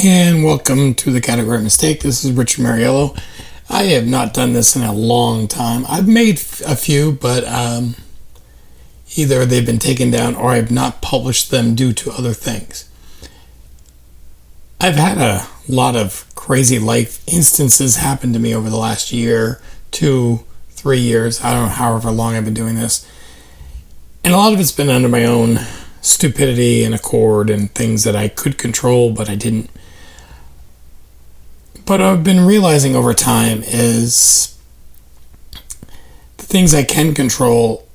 And welcome to the Category Mistake. This is Richard Mariello. I have not done this in a long time. I've made a few, but either they've been taken down or I've not published them due to other things. I've had a lot of crazy life instances happen to me over the last year, 2, 3 years. I don't know however long I've been doing this. And a lot of it's been under my own stupidity and accord and things that I could control, but I didn't. But I've been realizing over time is the things I can control,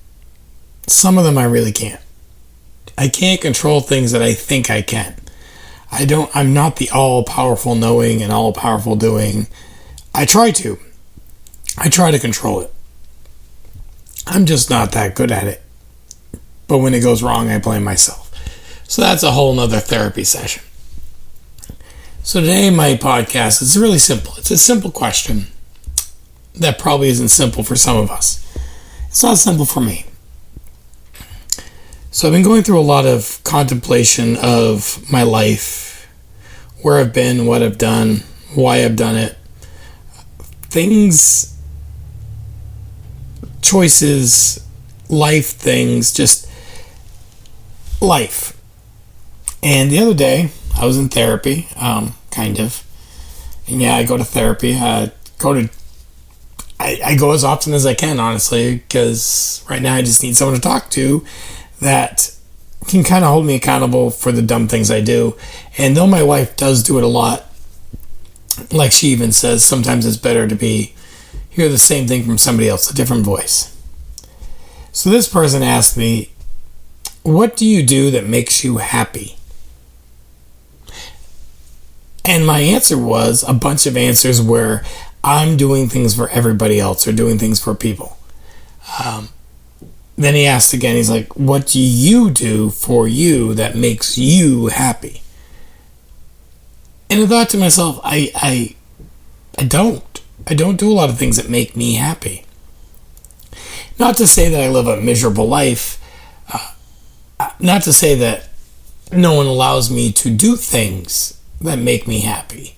some of them I really can't. I can't control things that I think I can. I'm not the all-powerful knowing and all-powerful doing. I try to control it. I'm just not that good at it. But when it goes wrong, I blame myself. So that's a whole nother therapy session. So today, my podcast is really simple. It's a simple question that probably isn't simple for some of us. It's not simple for me. So I've been going through a lot of contemplation of my life, where I've been, what I've done, why I've done it, things, choices, life things, just life. And the other day, I was in therapy, kind of. And yeah, I go to therapy. I go as often as I can, honestly, because right now I just need someone to talk to that can kind of hold me accountable for the dumb things I do. And though my wife does do it a lot, like she even says, sometimes it's better to hear the same thing from somebody else, a different voice. So this person asked me, what do you do that makes you happy? And my answer was a bunch of answers where I'm doing things for everybody else or doing things for people. Then he asked again, he's like, what do you do for you that makes you happy? And I thought to myself, I don't do a lot of things that make me happy. Not to say that I live a miserable life. Not to say that no one allows me to do things that make me happy.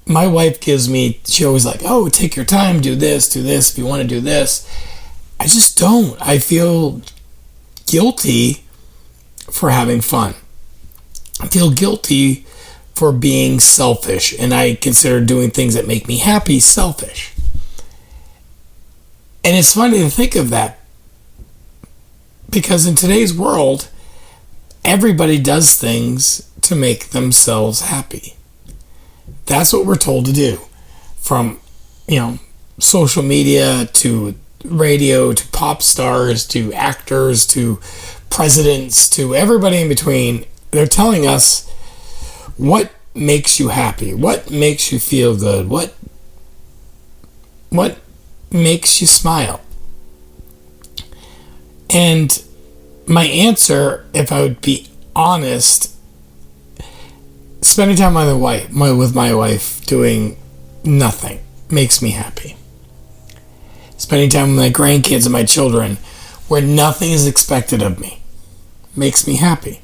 My wife she always like, oh, take your time, do this, if you want to do this. I just don't. I feel guilty for having fun. I feel guilty for being selfish, and I consider doing things that make me happy selfish. And it's funny to think of that, because in today's world, everybody does things to make themselves happy. That's what we're told to do. From, social media to radio to pop stars to actors to presidents to everybody in between. They're telling us what makes you happy, what makes you feel good, what makes you smile. And my answer, if I would be honest, spending time with my wife doing nothing makes me happy. Spending time with my grandkids and my children where nothing is expected of me makes me happy.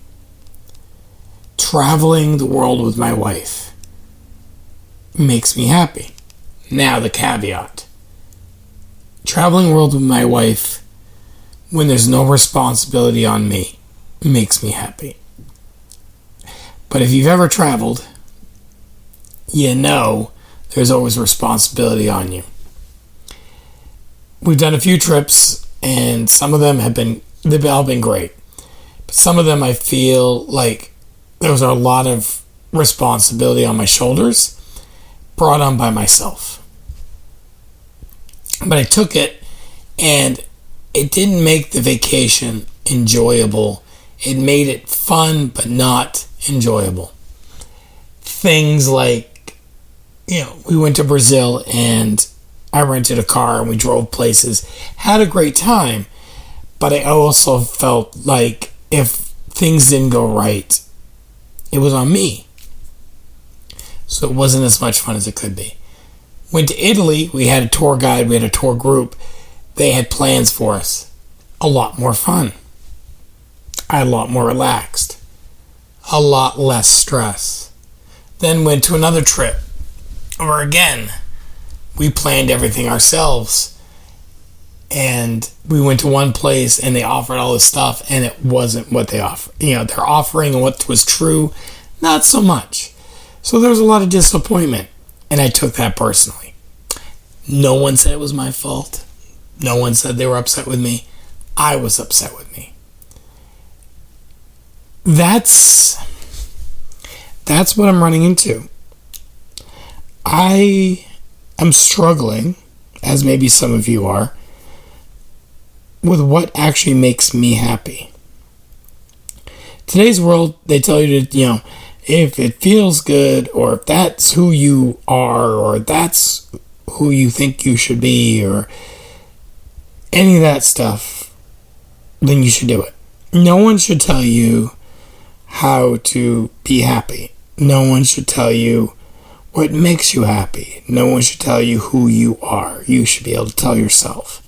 Traveling the world with my wife makes me happy. Now the caveat. Traveling the world with my wife when there's no responsibility on me makes me happy. But if you've ever traveled, you know there's always responsibility on you. We've done a few trips, and some of them they've all been great. But some of them I feel like there was a lot of responsibility on my shoulders, brought on by myself. But I took it, and it didn't make the vacation enjoyable. It made it fun, but not enjoyable. Things like, we went to Brazil, and I rented a car, and we drove places, had a great time, but I also felt like if things didn't go right, it was on me. So it wasn't as much fun as it could be. Went to Italy, we had a tour guide, we had a tour group. They had plans for us. A lot more fun. A lot more relaxed. A lot less stress. Then went to another trip where again, we planned everything ourselves. And we went to one place and they offered all this stuff and it wasn't what they offer. They're offering and what was true, not so much. So there was a lot of disappointment and I took that personally. No one said it was my fault. No one said they were upset with me. I was upset with me. That's what I'm running into. I am struggling, as maybe some of you are, with what actually makes me happy. Today's world, they tell you to, if it feels good, or if that's who you are, or that's who you think you should be, or any of that stuff, then you should do it. No one should tell you how to be happy. No one should tell you what makes you happy. No one should tell you who you are. You should be able to tell yourself.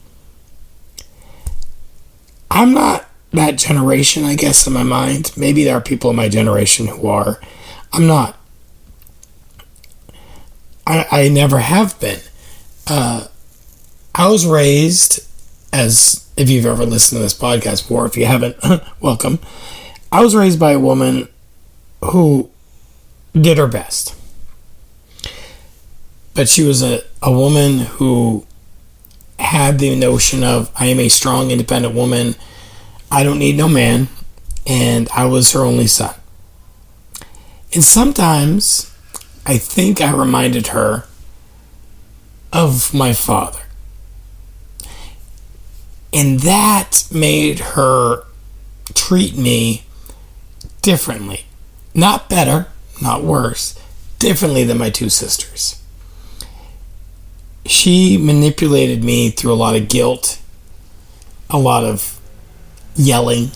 I'm not that generation, I guess, in my mind. Maybe there are people in my generation who are. I'm not. I never have been. I was raised, as if you've ever listened to this podcast before, if you haven't, welcome. I was raised by a woman who did her best. But she was a woman who had the notion of, I am a strong, independent woman. I don't need no man. And I was her only son. And sometimes I think I reminded her of my father. And that made her treat me differently. Not better, not worse, differently than my two sisters. She manipulated me through a lot of guilt, a lot of yelling,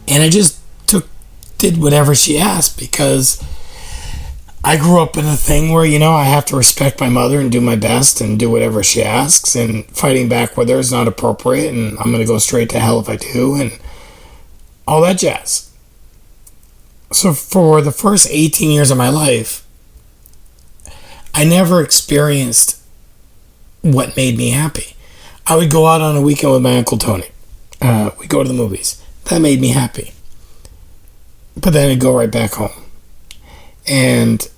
and I just did whatever she asked because I grew up in a thing where, I have to respect my mother and do my best and do whatever she asks, and fighting back with her is not appropriate, and I'm going to go straight to hell if I do, and all that jazz. So for the first 18 years of my life, I never experienced what made me happy. I would go out on a weekend with my Uncle Tony. We'd go to the movies. That made me happy. But then I'd go right back home. And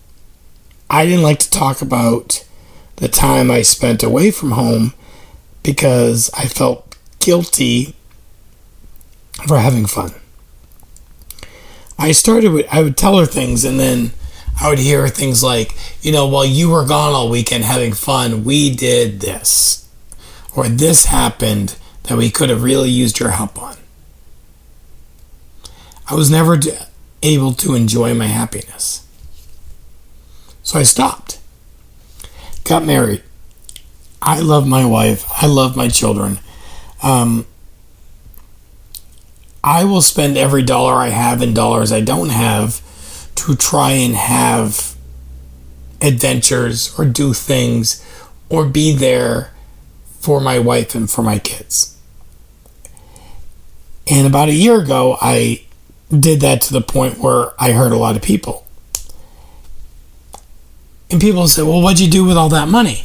I didn't like to talk about the time I spent away from home because I felt guilty for having fun. I would tell her things, and then I would hear things like, while you were gone all weekend having fun, we did this. Or this happened that we could have really used your help on. I was never able to enjoy my happiness. So I stopped. Got married. I love my wife. I love my children. I will spend every dollar I have and dollars I don't have to try and have adventures or do things or be there for my wife and for my kids. And about a year ago, I did that to the point where I hurt a lot of people. And people say, well, what'd you do with all that money?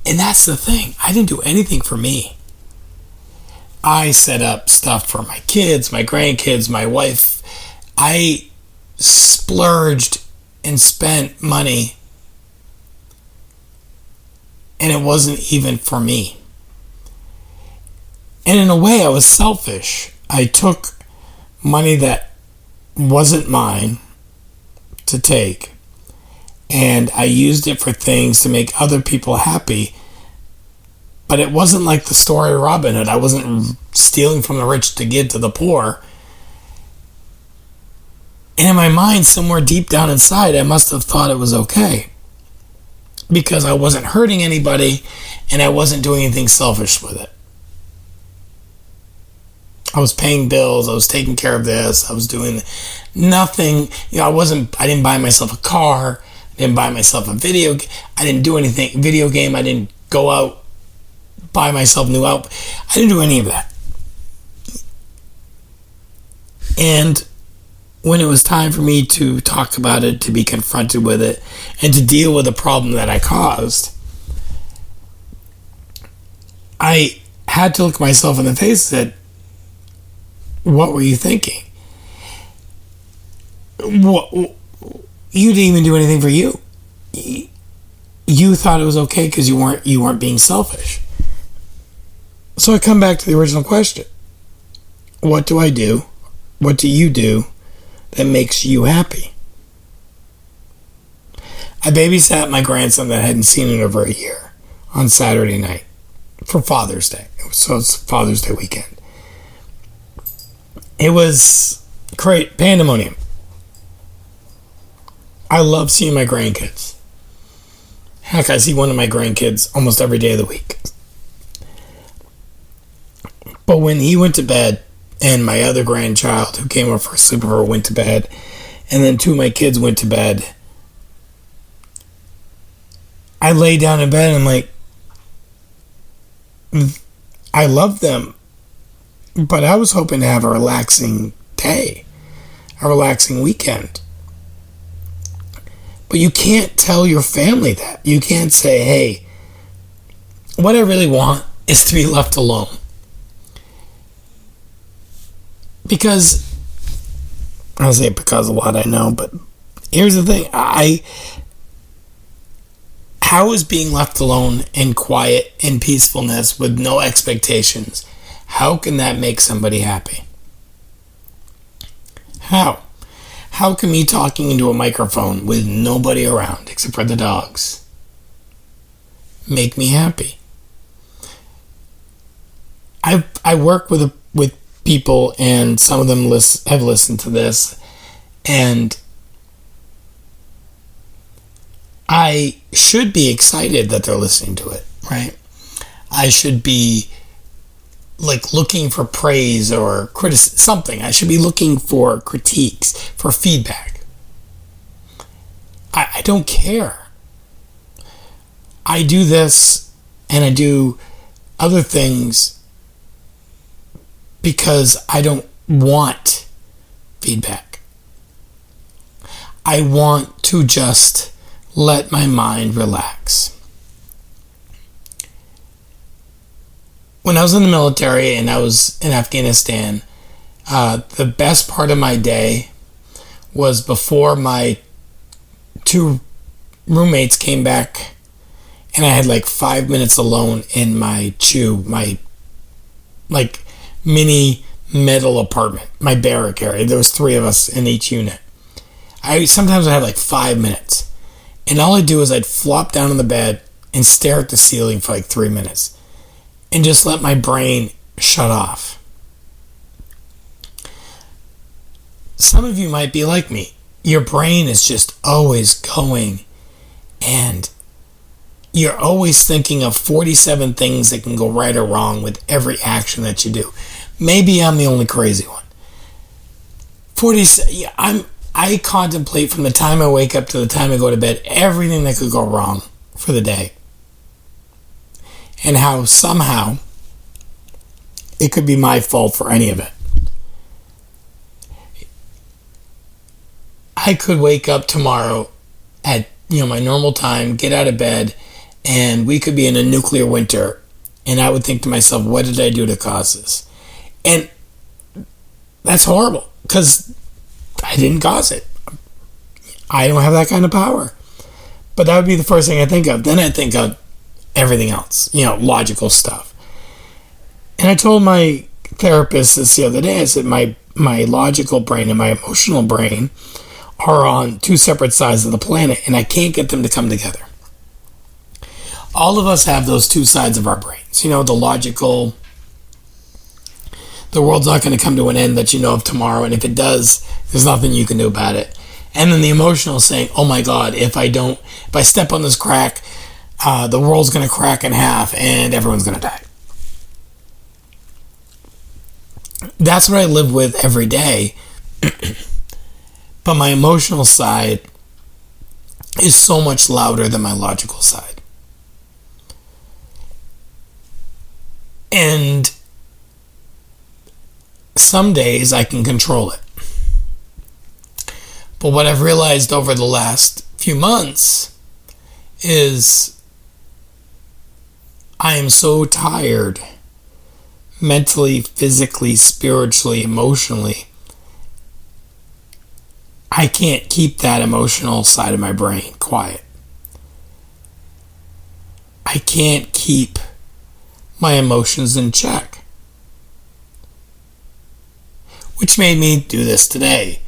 And that's the thing. I didn't do anything for me. I set up stuff for my kids, my grandkids, my wife. I splurged and spent money, and it wasn't even for me. And in a way, I was selfish. I took money that wasn't mine to take, and I used it for things to make other people happy. But it wasn't like the story of Robin Hood. I wasn't stealing from the rich to give to the poor. And in my mind, somewhere deep down inside, I must have thought it was okay. Because I wasn't hurting anybody, and I wasn't doing anything selfish with it. I was paying bills, I was taking care of this, I was doing nothing. I didn't buy myself a car, I didn't buy myself a I didn't do anything, video game, I didn't go out, buy myself new outfit. I didn't do any of that. And when it was time for me to talk about it, to be confronted with it, and to deal with the problem that I caused, I had to look myself in the face and said, what were you thinking? What, you didn't even do anything for you. You thought it was okay because you weren't being selfish. So I come back to the original question. What do I do? What do you do that makes you happy? I babysat my grandson that I hadn't seen in over a year on Saturday night for Father's Day. So it's Father's Day weekend. It was great pandemonium. I love seeing my grandkids. Heck, I see one of my grandkids almost every day of the week. But when he went to bed, and my other grandchild who came over for a sleepover went to bed, and then two of my kids went to bed, I lay down in bed and I'm like, I love them, but I was hoping to have a relaxing day, a relaxing weekend. But you can't tell your family that. You can't say, hey, what I really want is to be left alone. Because, I say because a lot I know, but here's the thing. How is being left alone in quiet and peacefulness with no expectations, how can that make somebody happy? How? How can me talking into a microphone with nobody around except for the dogs make me happy? I work with people, and some of them have listened to this, and I should be excited that they're listening to it, right? I should be like looking for praise or something. I should be looking for critiques, for feedback. I don't care. I do this and I do other things because I don't want feedback. I want to just let my mind relax. When I was in the military and I was in Afghanistan, the best part of my day was before my two roommates came back and I had like 5 minutes alone in my like mini metal apartment, my barrack area. There was 3 of us in each unit. Sometimes I had like 5 minutes. And all I'd do is I'd flop down on the bed and stare at the ceiling for like 3 minutes. And just let my brain shut off. Some of you might be like me. Your brain is just always going, and you're always thinking of 47 things that can go right or wrong with every action that you do. Maybe I'm the only crazy one. I contemplate from the time I wake up to the time I go to bed everything that could go wrong for the day. And how somehow it could be my fault for any of it. I could wake up tomorrow at my normal time, get out of bed, and we could be in a nuclear winter, and I would think to myself, what did I do to cause this? And that's horrible, because I didn't cause it. I don't have that kind of power. But that would be the first thing I think of. Then I think of everything else, logical stuff. And I told my therapist this the other day, I said my logical brain and my emotional brain are on 2 separate sides of the planet, and I can't get them to come together. All of us have those 2 sides of our brains. The logical, the world's not going to come to an end that you know of tomorrow, and if it does, there's nothing you can do about it. And then the emotional saying, oh my God, if I step on this crack, the world's going to crack in half and everyone's going to die. That's what I live with every day. But my emotional side is so much louder than my logical side. And some days I can control it. But what I've realized over the last few months is I am so tired mentally, physically, spiritually, emotionally. I can't keep that emotional side of my brain quiet. I can't keep my emotions in check. Which made me do this today.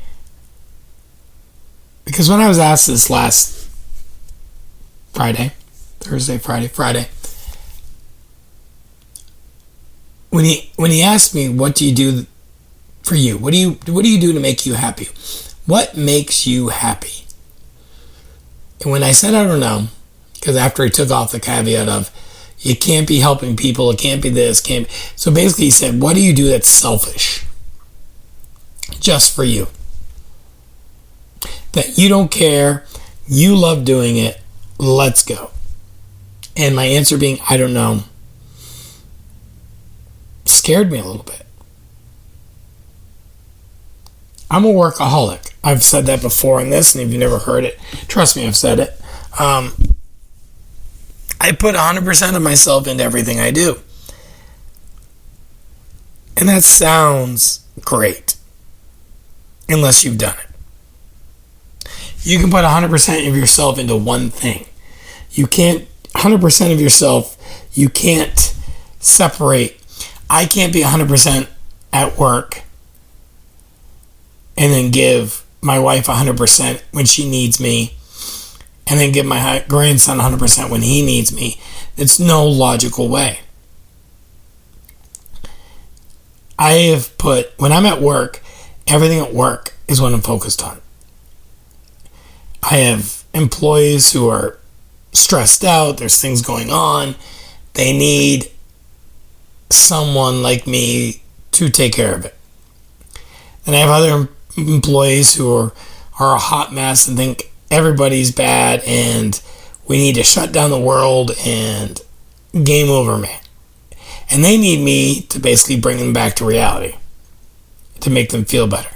Because when I was asked this last Friday, when he asked me, what do you do for you? What do you do to make you happy? What makes you happy? And when I said I don't know, because after he took off the caveat of you can't be helping people, it can't be this, can't be. So basically he said, what do you do that's selfish? Just for you. That you don't care, you love doing it, let's go. And my answer being, I don't know, scared me a little bit. I'm a workaholic. I've said that before in this, and if you've never heard it, trust me, I've said it. I put 100% of myself into everything I do. And that sounds great, unless you've done it. You can put 100% of yourself into one thing. You can't, 100% of yourself, you can't separate. I can't be 100% at work and then give my wife 100% when she needs me, and then give my grandson 100% when he needs me. It's no logical way. I have put, when I'm at work, everything at work is what I'm focused on. I have employees who are stressed out, there's things going on, they need someone like me to take care of it. And I have other employees who are a hot mess and think everybody's bad and we need to shut down the world and game over, man. And they need me to basically bring them back to reality, to make them feel better.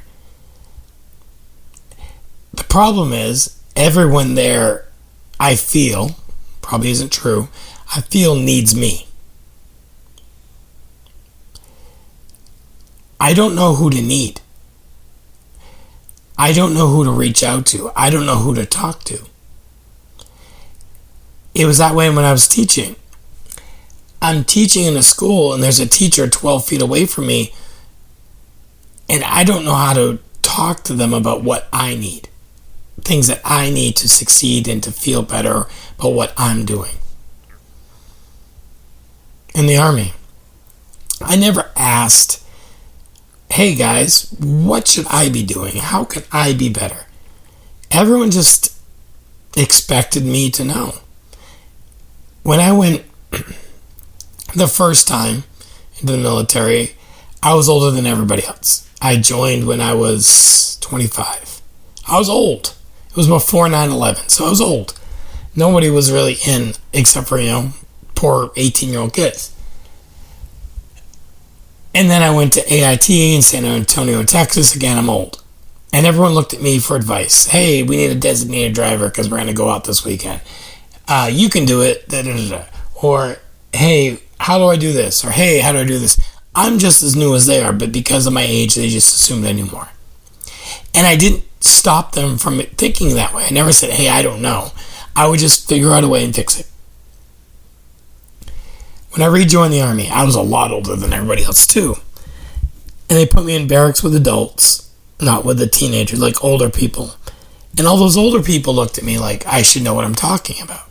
The problem is, everyone there, I feel, probably isn't true, I feel needs me. I don't know who to need. I don't know who to reach out to. I don't know who to talk to. It was that way when I was teaching. I'm teaching in a school and there's a teacher 12 feet away from me, and I don't know how to talk to them about what I need. Things that I need to succeed and to feel better about what I'm doing. In the Army, I never asked, hey guys, what should I be doing? How can I be better? Everyone just expected me to know. When I went the first time into the military, I was older than everybody else. I joined when I was 25. I was old. It was before 9/11, so I was old. Nobody was really in, except for, poor 18-year-old kids. And then I went to AIT in San Antonio, Texas. Again, I'm old. And everyone looked at me for advice. Hey, we need a designated driver because we're going to go out this weekend. You can do it. Da, da, da, da. Or, hey, how do I do this? Or, hey, how do I do this? I'm just as new as they are, but because of my age, they just assumed I knew more. And I didn't stop them from thinking that way. I never said, hey, I don't know. I would just figure out a way and fix it. When I rejoined the Army, I was a lot older than everybody else too. And they put me in barracks with adults, not with the teenagers, like older people. And all those older people looked at me like I should know what I'm talking about.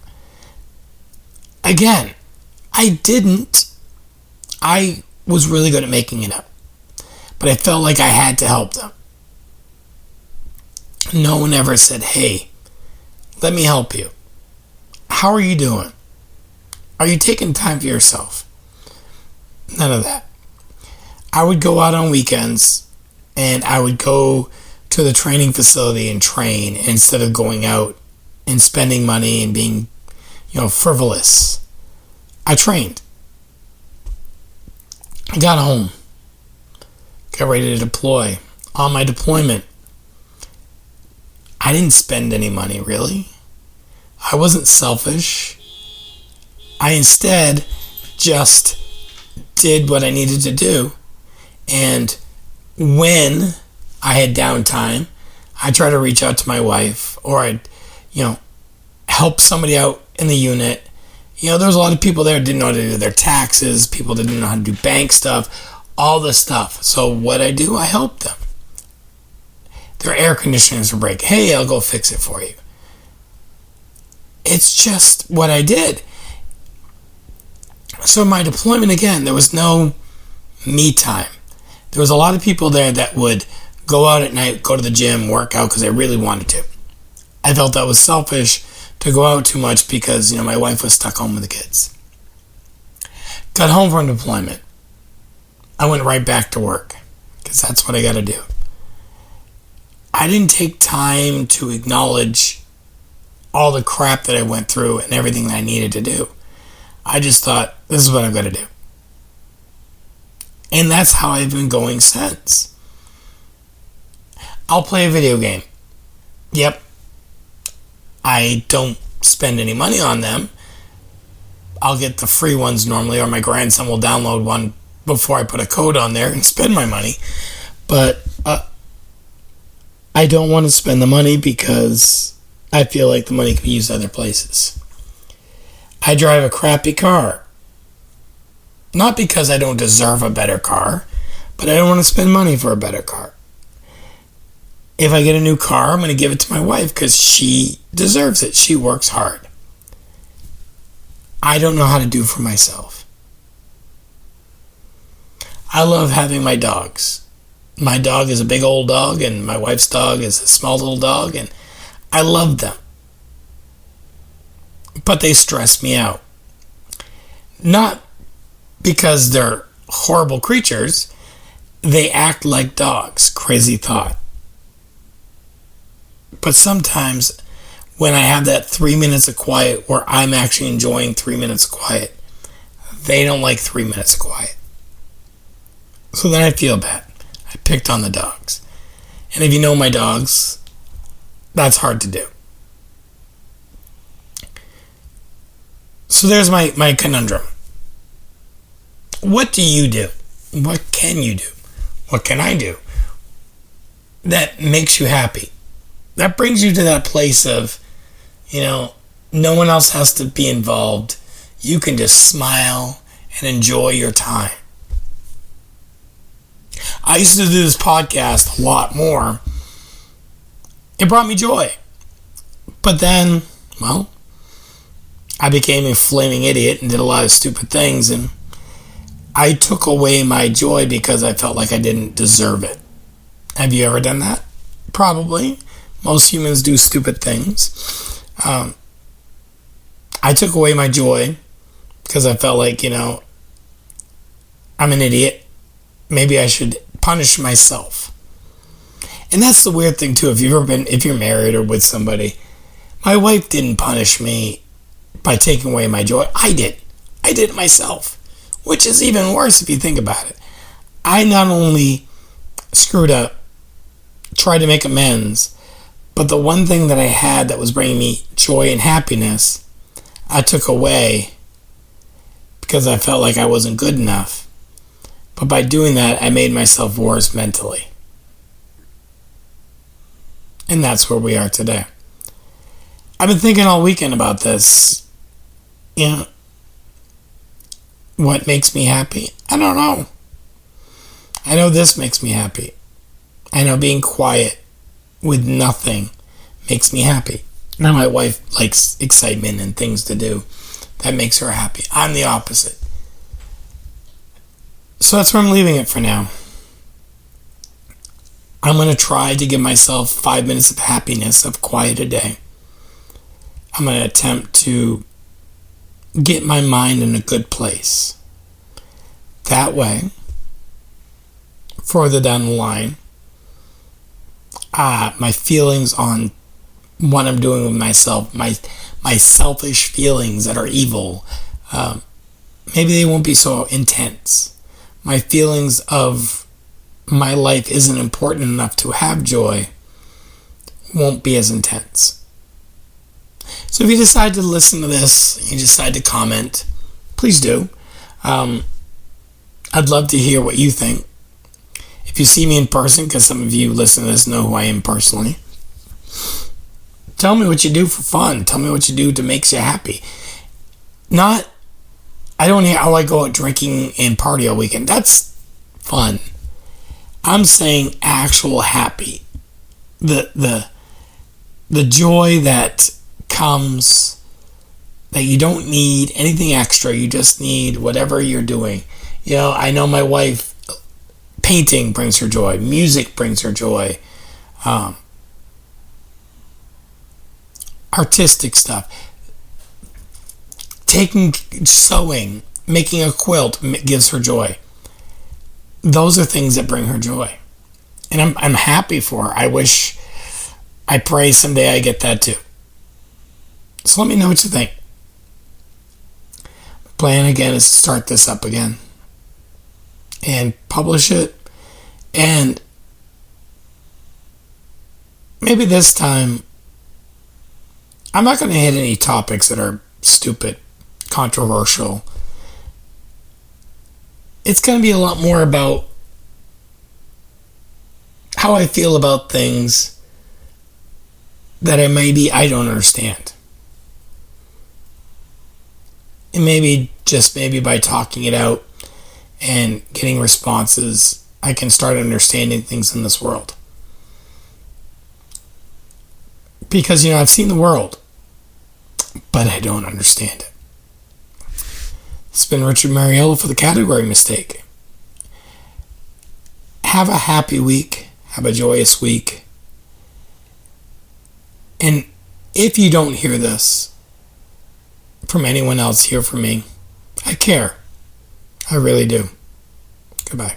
Again, I didn't. I was really good at making it up. But I felt like I had to help them. No one ever said, hey, let me help you. How are you doing? Are you taking time for yourself? None of that. I would go out on weekends and I would go to the training facility and train instead of going out and spending money and being, frivolous. I trained. I got home. Got ready to deploy. On my deployment, I didn't spend any money, really. I wasn't selfish. I instead just did what I needed to do. And when I had downtime, I try to reach out to my wife, or I'd, help somebody out in the unit. There was a lot of people there who didn't know how to do their taxes. People didn't know how to do bank stuff, all this stuff. So what I do, I help them. Their air conditioners were breaking. Hey, I'll go fix it for you. It's just what I did. So my deployment, again, there was no me time. There was a lot of people there that would go out at night, go to the gym, work out because they really wanted to. I felt that was selfish to go out too much because, my wife was stuck home with the kids. Got home from deployment. I went right back to work because that's what I got to do. I didn't take time to acknowledge all the crap that I went through and everything that I needed to do. I just thought, this is what I've got to do. And that's how I've been going since. I'll play a video game. Yep. I don't spend any money on them. I'll get the free ones normally, or my grandson will download one before I put a code on there and spend my money. But I don't want to spend the money because I feel like the money can be used other places. I drive a crappy car. Not because I don't deserve a better car, but I don't want to spend money for a better car. If I get a new car, I'm going to give it to my wife because she deserves it. She works hard. I don't know how to do for myself. I love having my dogs. My dog is a big old dog, and my wife's dog is a small little dog, and I love them. But they stress me out. Not because they're horrible creatures. They act like dogs. Crazy thought. But sometimes when I have that 3 minutes of quiet where I'm actually enjoying 3 minutes of quiet, they don't like 3 minutes of quiet. So then I feel bad. I picked on the dogs. And if you know my dogs, that's hard to do. So there's my conundrum. What do you do? What can you do? What can I do that makes you happy? That brings you to that place of, no one else has to be involved. You can just smile and enjoy your time. I used to do this podcast a lot more. It brought me joy. But then, I became a flaming idiot and did a lot of stupid things, and I took away my joy because I felt like I didn't deserve it. Have you ever done that? Probably. Most humans do stupid things. I took away my joy because I felt like, I'm an idiot. Maybe I should punish myself. And that's the weird thing too. If you're married or with somebody, my wife didn't punish me by taking away my joy. I did it myself, which is even worse if you think about it. I not only screwed up, tried to make amends, but the one thing that I had that was bringing me joy and happiness, I took away because I felt like I wasn't good enough. But by doing that, I made myself worse mentally. And that's where we are today. I've been thinking all weekend about this. What makes me happy? I don't know. I know this makes me happy. I know being quiet with nothing makes me happy. Now my wife likes excitement and things to do. That makes her happy. I'm the opposite. So that's where I'm leaving it for now. I'm going to try to give myself 5 minutes of happiness, of quiet a day. I'm going to attempt to get my mind in a good place. That way, further down the line, my feelings on what I'm doing with myself, my selfish feelings that are evil, maybe they won't be so intense. My feelings of my life isn't important enough to have joy won't be as intense. So if you decide to listen to this, you decide to comment, please do. I'd love to hear what you think. If you see me in person, because some of you listen to this know who I am personally, tell me what you do for fun. Tell me what you do to make you happy. I don't hear how I go out drinking and party all weekend. That's fun. I'm saying actual happy. The joy that comes, that you don't need anything extra. You just need whatever you're doing. I know my wife, painting brings her joy. Music brings her joy. Artistic stuff. Sewing, making a quilt gives her joy. Those are things that bring her joy. And I'm happy for her. I pray someday I get that too. So let me know what you think. My plan again is to start this up again and publish it. And maybe this time I'm not going to hit any topics that are stupid, controversial. It's going to be a lot more about how I feel about things that I don't understand. And maybe by talking it out and getting responses, I can start understanding things in this world. Because, I've seen the world, but I don't understand it. It's been Richard Mariello for the Category Mistake. Have a happy week. Have a joyous week. And if you don't hear this from anyone else, hear from me. I care. I really do. Goodbye.